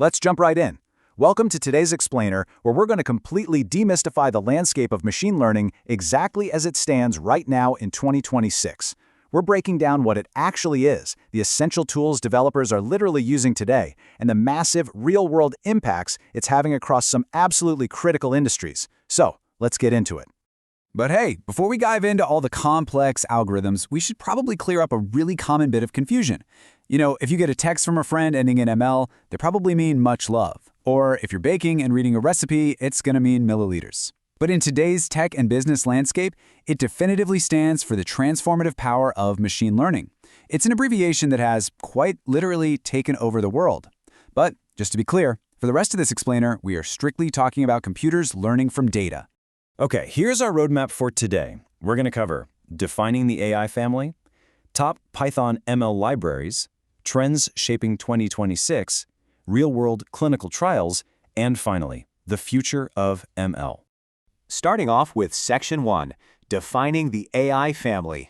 Let's jump right in. Welcome to today's explainer, where we're going to completely demystify the landscape of machine learning exactly as it stands right now in 2026. We're breaking down what it actually is, the essential tools developers are literally using today, and the massive, real-world impacts it's having across some absolutely critical industries. So, let's get into it. But hey, before we dive into all the complex algorithms, we should probably clear up a really common bit of confusion. If you get a text from a friend ending in ML, they probably mean much love. Or if you're baking and reading a recipe, it's going to mean milliliters. But in today's tech and business landscape, it definitively stands for the transformative power of machine learning. It's an abbreviation that has, quite literally, taken over the world. But, just to be clear, for the rest of this explainer, we are strictly talking about computers learning from data. Okay, here's our roadmap for today. We're going to cover defining the AI family, top Python ML libraries, trends shaping 2026, real-world clinical trials, and finally, the future of ML. Starting off with Section 1, Defining the AI Family.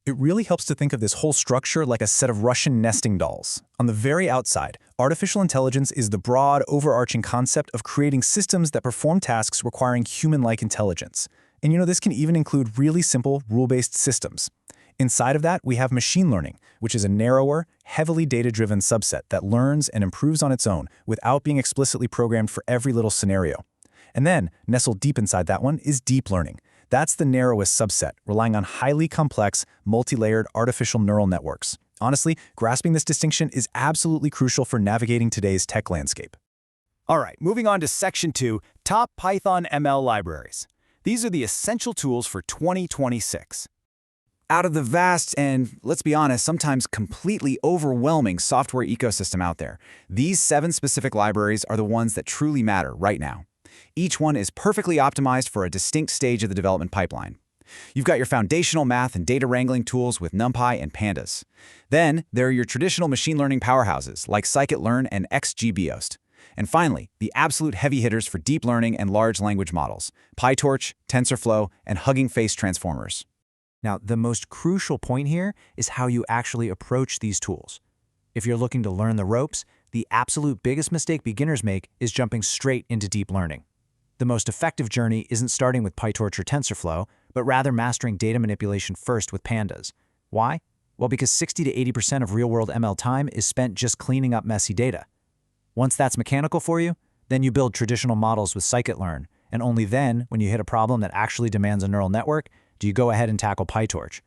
It really helps to think of this whole structure like a set of Russian nesting dolls. On the very outside, artificial intelligence is the broad, overarching concept of creating systems that perform tasks requiring human-like intelligence. And this can even include really simple, rule-based systems. Inside of that, we have machine learning, which is a narrower, heavily data-driven subset that learns and improves on its own without being explicitly programmed for every little scenario. And then, nestled deep inside that one is deep learning. That's the narrowest subset, relying on highly complex, multi-layered artificial neural networks. Honestly, grasping this distinction is absolutely crucial for navigating today's tech landscape. All right, moving on to Section 2, Top Python ML Libraries. These are the essential tools for 2026. Out of the vast and, let's be honest, sometimes completely overwhelming software ecosystem out there, these 7 specific libraries are the ones that truly matter right now. Each one is perfectly optimized for a distinct stage of the development pipeline. You've got your foundational math and data wrangling tools with NumPy and Pandas. Then, there are your traditional machine learning powerhouses like scikit-learn and XGBoost. And finally, the absolute heavy hitters for deep learning and large language models, PyTorch, TensorFlow, and Hugging Face transformers. Now, the most crucial point here is how you actually approach these tools. If you're looking to learn the ropes, the absolute biggest mistake beginners make is jumping straight into deep learning. The most effective journey isn't starting with PyTorch or TensorFlow, but rather mastering data manipulation first with Pandas. Why? Well, because 60 to 80% of real-world ML time is spent just cleaning up messy data. Once that's mechanical for you, then you build traditional models with scikit-learn, and only then, when you hit a problem that actually demands a neural network, do you go ahead and tackle PyTorch.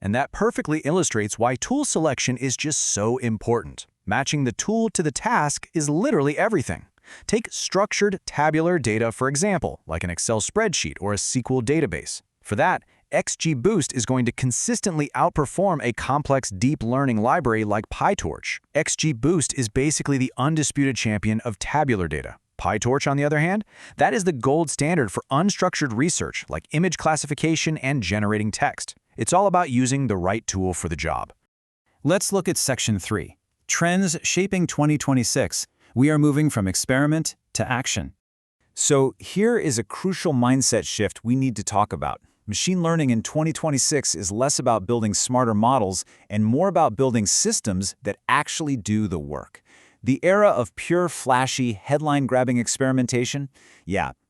And that perfectly illustrates why tool selection is just so important. Matching the tool to the task is literally everything. Take structured tabular data, for example, like an Excel spreadsheet or a SQL database. For that, XGBoost is going to consistently outperform a complex deep learning library like PyTorch. XGBoost is basically the undisputed champion of tabular data. PyTorch, on the other hand, that is the gold standard for unstructured research like image classification and generating text. It's all about using the right tool for the job. Let's look at Section 3, Trends Shaping 2026. We are moving from experiment to action. So here is a crucial mindset shift we need to talk about. Machine learning in 2026 is less about building smarter models and more about building systems that actually do the work. The era of pure, flashy, headline-grabbing experimentation,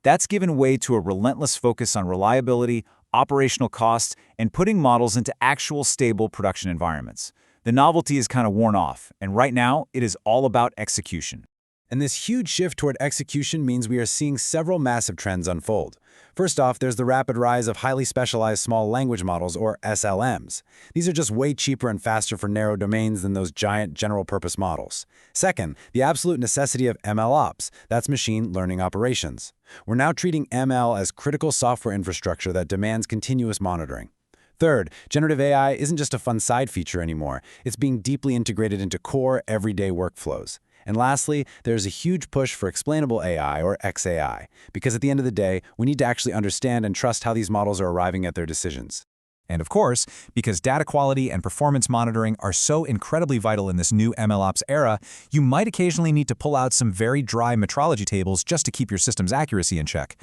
that's given way to a relentless focus on reliability, operational costs, and putting models into actual stable production environments. The novelty is kind of worn off, and right now, it is all about execution. And this huge shift toward execution means we are seeing several massive trends unfold. First off, there's the rapid rise of highly specialized small language models, or SLMs. These are just way cheaper and faster for narrow domains than those giant general-purpose models. Second, the absolute necessity of MLOps, that's machine learning operations. We're now treating ML as critical software infrastructure that demands continuous monitoring. Third, generative AI isn't just a fun side feature anymore. It's being deeply integrated into core, everyday workflows. And lastly, there's a huge push for explainable AI, or XAI, because at the end of the day, we need to actually understand and trust how these models are arriving at their decisions. And of course, because data quality and performance monitoring are so incredibly vital in this new MLOps era, you might occasionally need to pull out some very dry metrology tables just to keep your system's accuracy in check.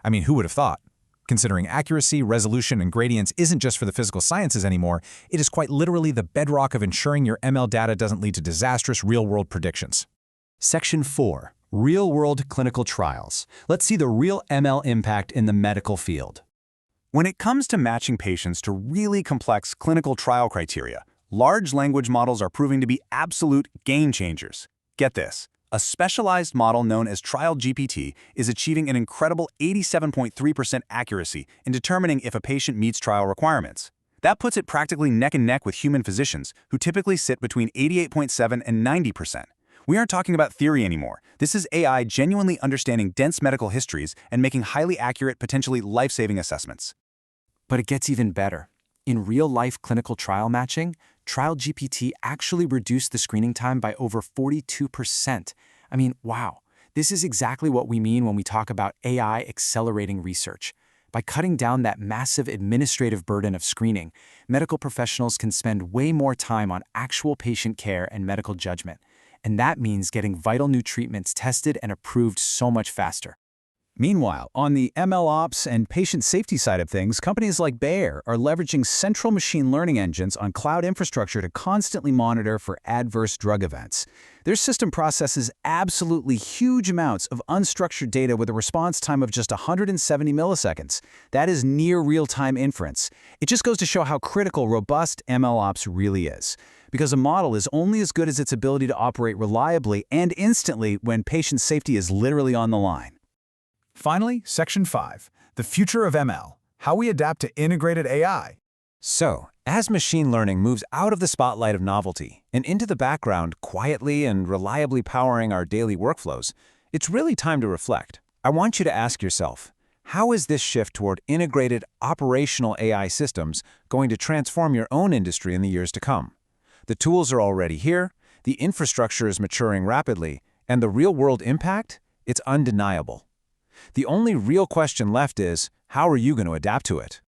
I mean, who would have thought? Considering accuracy, resolution, and gradients isn't just for the physical sciences anymore, it is quite literally the bedrock of ensuring your ML data doesn't lead to disastrous real-world predictions. Section 4. Real-world clinical trials. Let's see the real ML impact in the medical field. When it comes to matching patients to really complex clinical trial criteria, large language models are proving to be absolute game changers. Get this. A specialized model known as TrialGPT is achieving an incredible 87.3% accuracy in determining if a patient meets trial requirements. That puts it practically neck and neck with human physicians, who typically sit between 88.7% and 90%. We aren't talking about theory anymore. This is AI genuinely understanding dense medical histories and making highly accurate, potentially life-saving assessments. But it gets even better. In real-life clinical trial matching, TrialGPT actually reduced the screening time by over 42%. I mean, wow. This is exactly what we mean when we talk about AI accelerating research. By cutting down that massive administrative burden of screening, medical professionals can spend way more time on actual patient care and medical judgment. And that means getting vital new treatments tested and approved so much faster. Meanwhile, on the MLOps and patient safety side of things, companies like Bayer are leveraging central machine learning engines on cloud infrastructure to constantly monitor for adverse drug events. Their system processes absolutely huge amounts of unstructured data with a response time of just 170 milliseconds. That is near real-time inference. It just goes to show how critical robust MLOps really is, because a model is only as good as its ability to operate reliably and instantly when patient safety is literally on the line. Finally, Section 5. The future of ML. How we adapt to integrated AI. So, as machine learning moves out of the spotlight of novelty and into the background, quietly and reliably powering our daily workflows, it's really time to reflect. I want you to ask yourself, how is this shift toward integrated, operational AI systems going to transform your own industry in the years to come? The tools are already here, the infrastructure is maturing rapidly, and the real-world impact? It's undeniable. The only real question left is, how are you going to adapt to it?